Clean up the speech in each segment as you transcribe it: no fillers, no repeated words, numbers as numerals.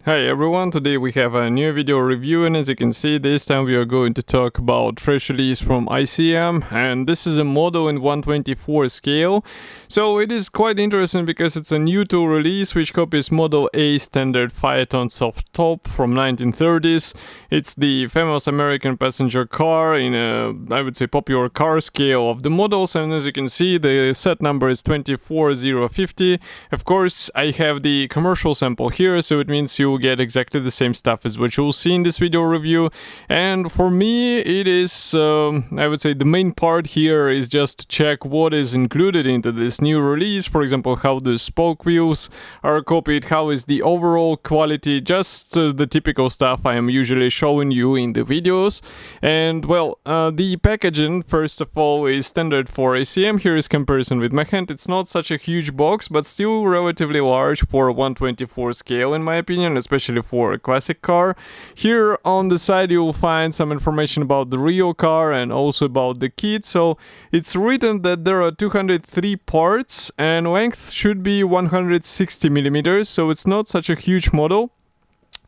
Hi everyone, today we have a new video review, and as you can see, this time we are going to talk about fresh release from ICM, and this is a model in 1/24 scale. So it is quite interesting because it's a new tool release which copies Model A standard Phaeton soft top from 1930s. It's the famous American passenger car in a, I would say, popular car scale of the models, and as you can see, the set number is 24050. Of course, I have the commercial sample here, so it means you will get exactly the same stuff as what you'll see in this video review. And for me, it is, I would say, the main part here is just to check what is included into this new release. For example, how the spoke wheels are copied, how is the overall quality, just the typical stuff I am usually showing you in the videos. And well, the packaging, first of all, is standard for ICM. Here is comparison with my hand. It's not such a huge box, but still relatively large for 1/24 scale in my opinion, especially for a classic car. Here on the side you will find some information about the real car and also about the kit. So it's written that there are 203 parts and length should be 160 millimeters, so it's not such a huge model.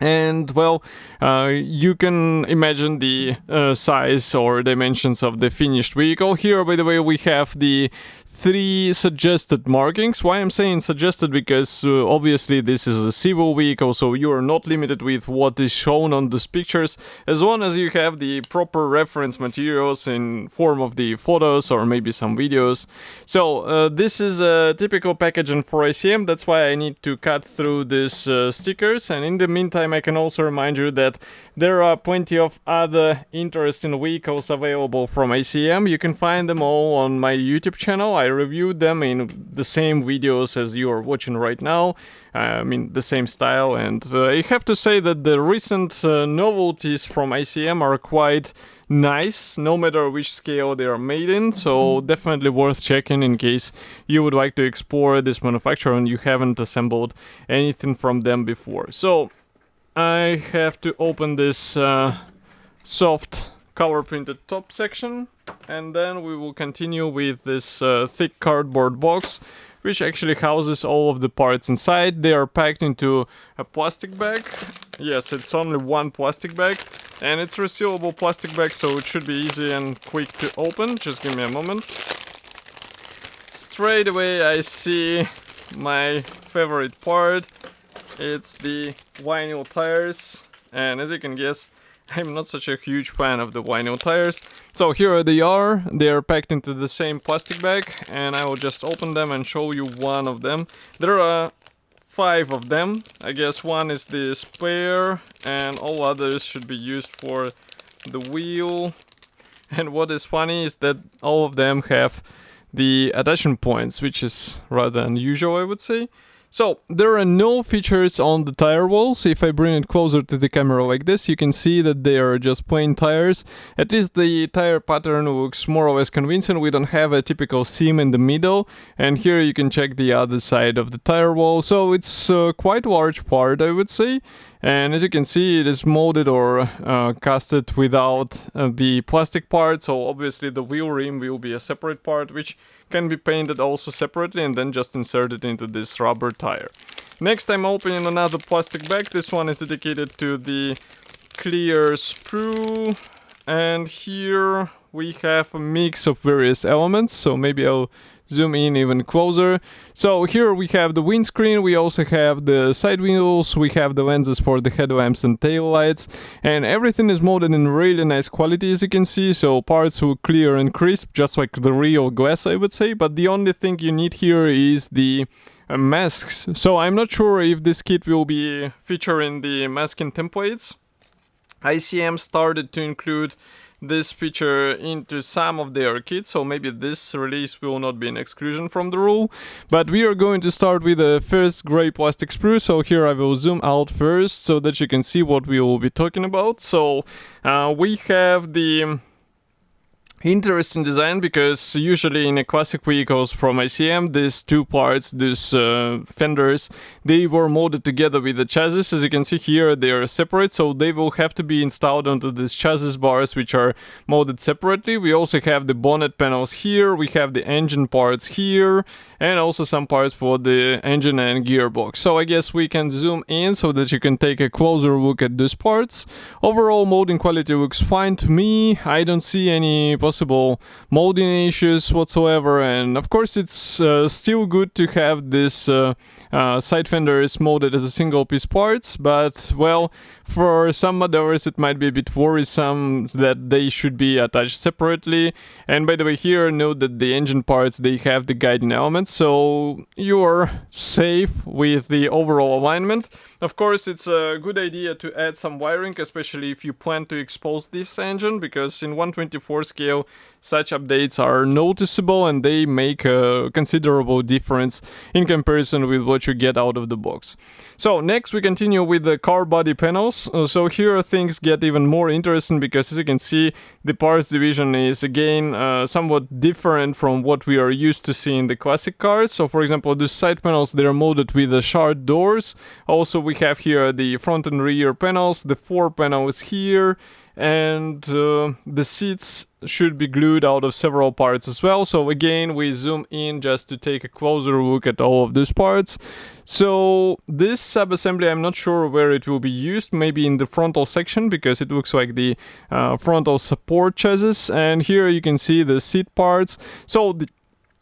And well, you can imagine the size or dimensions of the finished vehicle. Here, by the way, we have the 3 suggested markings. Why I'm saying suggested? Because obviously this is a civil vehicle, so you are not limited with what is shown on these pictures, as long as you have the proper reference materials in form of the photos or maybe some videos. So this is a typical packaging for ICM. That's why I need to cut through these stickers, and in the meantime I can also remind you that there are plenty of other interesting vehicles available from ICM. You can find them all on my YouTube channel. I reviewed them in the same videos as you are watching right now. I mean, the same style, and I have to say that the recent novelties from ICM are quite nice, no matter which scale they are made in, so definitely worth checking in case you would like to explore this manufacturer and you haven't assembled anything from them before. So I have to open this soft color printed top section, and then we will continue with this thick cardboard box which actually houses all of the parts inside. They are packed into a plastic bag. Yes, it's only one plastic bag, and it's a resealable plastic bag, so it should be easy and quick to open. Just give me a moment. Straight away I see my favorite part. It's the vinyl tires, and as you can guess, I'm not such a huge fan of the vinyl tires. So here they are. They are packed into the same plastic bag, and I will just open them and show you one of them. There are 5 of them. I guess one is the spare, and all others should be used for the wheel. And what is funny is that all of them have the attachment points, which is rather unusual, I would say. So there are no features on the tire walls. If I bring it closer to the camera like this, you can see that they are just plain tires. At least the tire pattern looks more or less convincing. We don't have a typical seam in the middle, and here you can check the other side of the tire wall. So it's quite a large part, I would say. And as you can see, it is molded or casted without the plastic part, so obviously the wheel rim will be a separate part, which can be painted also separately and then just inserted into this rubber tire. Next, I'm opening another plastic bag. This one is dedicated to the clear sprue, and here we have a mix of various elements, so maybe I'll zoom in even closer. So here we have the windscreen, we also have the side wheels, we have the lenses for the headlamps and tail lights, and everything is molded in really nice quality, as you can see. So parts look clear and crisp, just like the real glass, I would say. But the only thing you need here is the masks. So I'm not sure if this kit will be featuring the masking templates. ICM started to include this feature into some of their kits, so maybe this release will not be an exclusion from the rule. But we are going to start with the first gray plastic sprue. So here I will zoom out first so that you can see what we will be talking about. So we have the interesting design, because usually in a classic vehicles from ICM, these two parts, these fenders, they were molded together with the chassis. As you can see here, they are separate, so they will have to be installed onto these chassis bars, which are molded separately. We also have the bonnet panels here, we have the engine parts here, and also some parts for the engine and gearbox. So I guess we can zoom in so that you can take a closer look at these parts. Overall molding quality looks fine to me. I don't see any possible molding issues whatsoever, and of course it's still good to have this side fenders molded as a single piece parts, but well, for some models it might be a bit worrisome that they should be attached separately. And by the way, here note that the engine parts, they have the guiding elements, so you're safe with the overall alignment. Of course, it's a good idea to add some wiring, especially if you plan to expose this engine, because in 1/24 scale such updates are noticeable and they make a considerable difference in comparison with what you get out of the box. So next we continue with the car body panels. So here things get even more interesting, because as you can see, the parts division is again somewhat different from what we are used to seeing in the classic cars. So for example, the side panels, they are molded with the shard doors. Also we have here the front and rear panels, the fore panel is here, and the seats should be glued out of several parts as well. So again, we zoom in just to take a closer look at all of these parts. So this sub-assembly, I'm not sure where it will be used, maybe in the frontal section, because it looks like the frontal support chassis. And here you can see the seat parts. So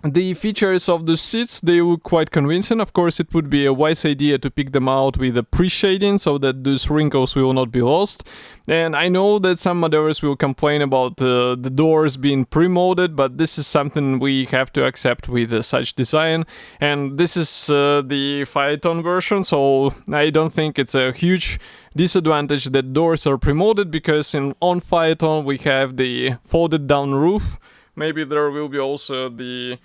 the features of the seats, they look quite convincing. Of course, it would be a wise idea to pick them out with a pre-shading so that those wrinkles will not be lost. And I know that some modders will complain about the doors being pre-molded, but this is something we have to accept with such design. And this is the Phaeton version, so I don't think it's a huge disadvantage that doors are pre-molded, because on Phaeton we have the folded down roof. Maybe there will be also the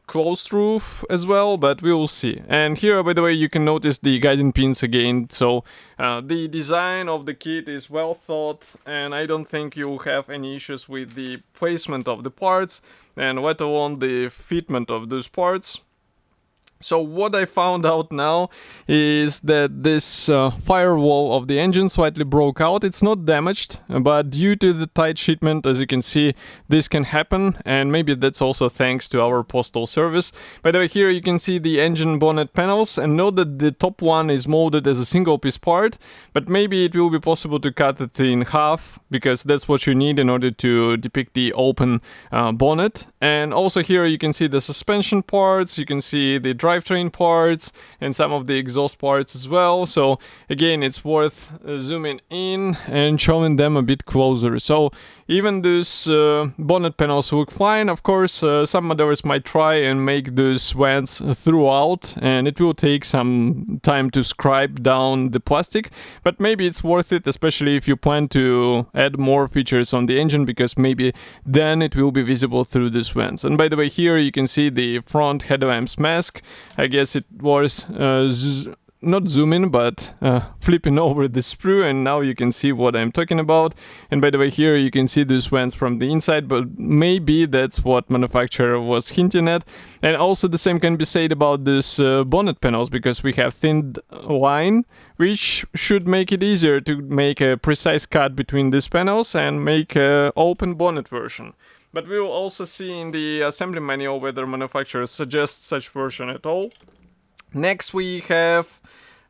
closed roof as well, but we will see. And here, by the way, you can notice the guiding pins again. So the design of the kit is well thought, and I don't think you'll have any issues with the placement of the parts, and let alone the fitment of those parts. So what I found out now is that this firewall of the engine slightly broke out. It's not damaged, but due to the tight shipment, as you can see, this can happen, and maybe that's also thanks to our postal service. By the way, here you can see the engine bonnet panels, and note that the top one is molded as a single piece part, but maybe it will be possible to cut it in half, because that's what you need in order to depict the open bonnet. And also here you can see the suspension parts, you can see the drivetrain parts, and some of the exhaust parts as well. So again, it's worth zooming in and showing them a bit closer. So even those bonnet panels look fine. Of course, some modders might try and make those vents throughout, and it will take some time to scrape down the plastic, but maybe it's worth it, especially if you plan to add more features on the engine, because maybe then it will be visible through these vents. And by the way, here you can see the front headlamps mask. I guess it was not zooming, but flipping over the sprue, and now you can see what I'm talking about. And by the way, here you can see these vents from the inside, but maybe that's what manufacturer was hinting at. And also the same can be said about these bonnet panels, because we have thinned line, which should make it easier to make a precise cut between these panels and make an open bonnet version. But we will also see in the assembly manual whether manufacturers suggest such version at all. Next we have,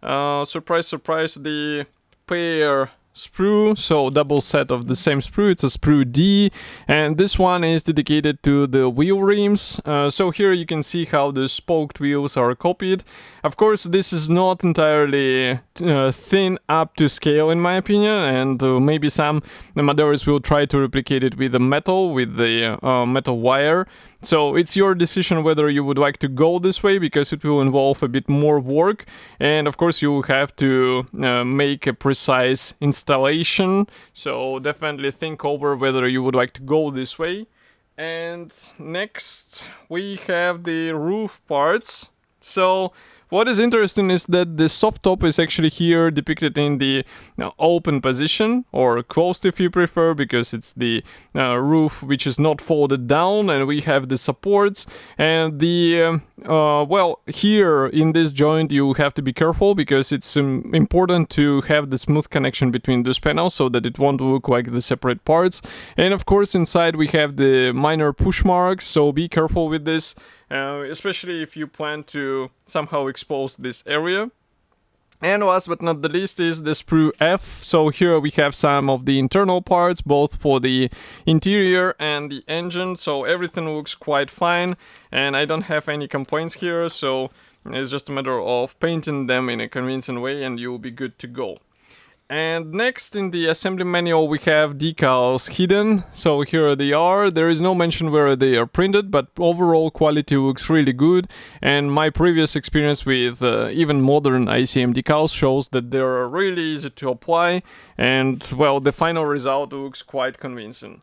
surprise, surprise, the pair sprue, so double set of the same sprue. It's a sprue D, and this one is dedicated to the wheel rims. So here you can see how the spoked wheels are copied. Of course, this is not entirely thin up to scale in my opinion, and maybe some modders will try to replicate it with the metal, with the metal wire. So it's your decision whether you would like to go this way, because it will involve a bit more work, and of course you will have to make a precise installation. So definitely think over whether you would like to go this way. And next we have the roof parts. So what is interesting is that the soft top is actually here depicted in the open position, or closed if you prefer, because it's the roof which is not folded down, and we have the supports. And the well, here in this joint you have to be careful, because it's important to have the smooth connection between those panels so that it won't look like the separate parts. And of course inside we have the minor push marks, so be careful with this, especially if you plan to somehow expose this area. And last but not the least is the sprue F. So here we have some of the internal parts, both for the interior and the engine. So everything looks quite fine, and I don't have any complaints here. So it's just a matter of painting them in a convincing way and you'll be good to go. And next in the assembly manual we have decals hidden, so here they are. There is no mention where they are printed, but overall quality looks really good, and my previous experience with even modern ICM decals shows that they are really easy to apply, and well, the final result looks quite convincing.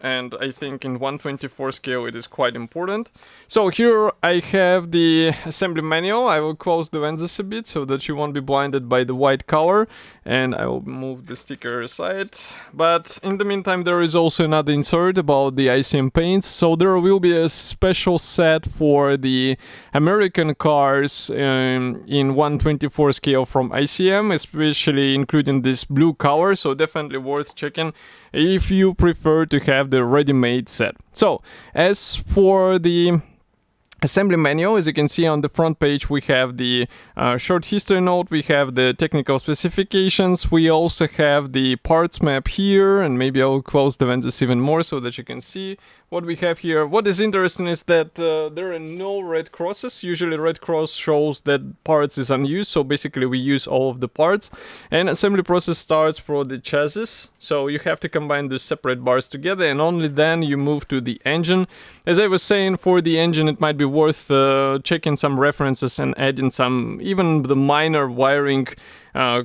And I think in 1/24 scale it is quite important. So here I have the assembly manual. I will close the lenses a bit so that you won't be blinded by the white color, and I will move the sticker aside. But in the meantime there is also another insert about the ICM paints. So there will be a special set for the American cars in 1/24 scale from ICM, especially including this blue color, so definitely worth checking if you prefer to have the ready-made set. So as for the assembly manual, as you can see on the front page we have the short history note, we have the technical specifications, we also have the parts map here, and maybe I'll close the lenses even more so that you can see what we have here. What is interesting is that there are no red crosses. Usually red cross shows that parts is unused, so basically we use all of the parts. And assembly process starts for the chassis, so you have to combine the separate bars together, and only then you move to the engine. As I was saying, for the engine it might be worth checking some references and adding some, even the minor wiring,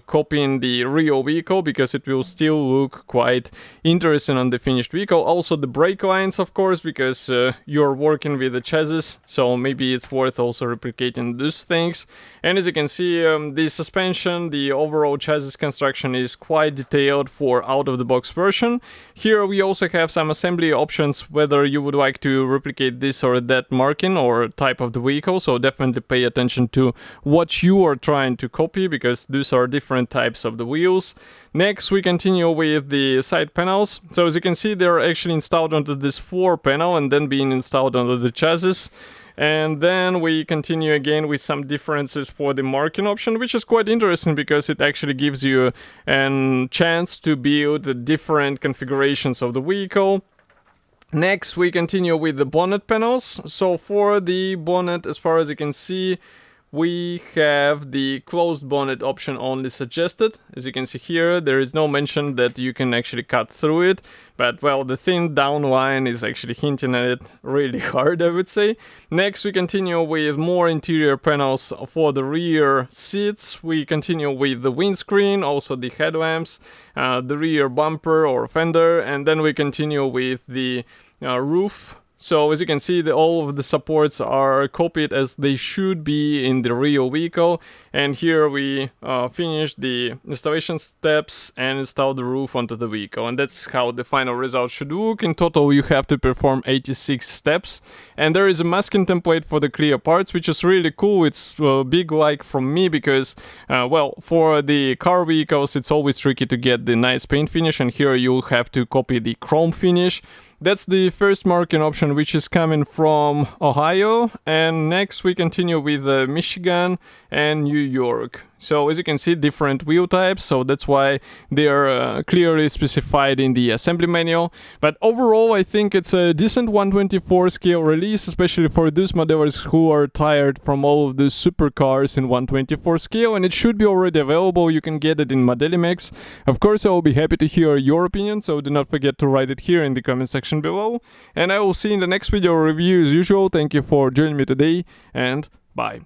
copying the real vehicle, because it will still look quite interesting on the finished vehicle. Also the brake lines, of course, because you're working with the chassis, so maybe it's worth also replicating those things. And as you can see, the suspension, the overall chassis construction is quite detailed for out-of-the-box version. Here we also have some assembly options, whether you would like to replicate this or that marking or type of the vehicle, so definitely pay attention to what you are trying to copy, because those are different types of the wheels. Next we continue with the side panels. So as you can see, they're actually installed onto this floor panel and then being installed onto the chassis. And then we continue again with some differences for the marking option, which is quite interesting because it actually gives you a chance to build different configurations of the vehicle. Next we continue with the bonnet panels. So for the bonnet, as far as you can see, we have the closed bonnet option only suggested. As you can see here, there is no mention that you can actually cut through it, but well, the thin down line is actually hinting at it really hard, I would say. Next we continue with more interior panels for the rear seats. We continue with the windscreen, also the headlamps, the rear bumper or fender, and then we continue with the roof. So as you can see, all of the supports are copied as they should be in the real vehicle. And here we finish the installation steps and install the roof onto the vehicle. And that's how the final result should look. In total, you have to perform 86 steps. And there is a masking template for the clear parts, which is really cool. It's a big like from me because, well, for the car vehicles, it's always tricky to get the nice paint finish. And here you have to copy the chrome finish. That's the first marking option, which is coming from Ohio. And next we continue with Michigan and New York. So as you can see, different wheel types, so that's why they are clearly specified in the assembly manual. But overall, I think it's a decent 1/24 scale release, especially for those modelers who are tired from all of those supercars in 1/24 scale, and it should be already available. You can get it in Modelimex. Of course, I will be happy to hear your opinion, so do not forget to write it here in the comment section below. And I will see you in the next video review as usual. Thank you for joining me today, and bye.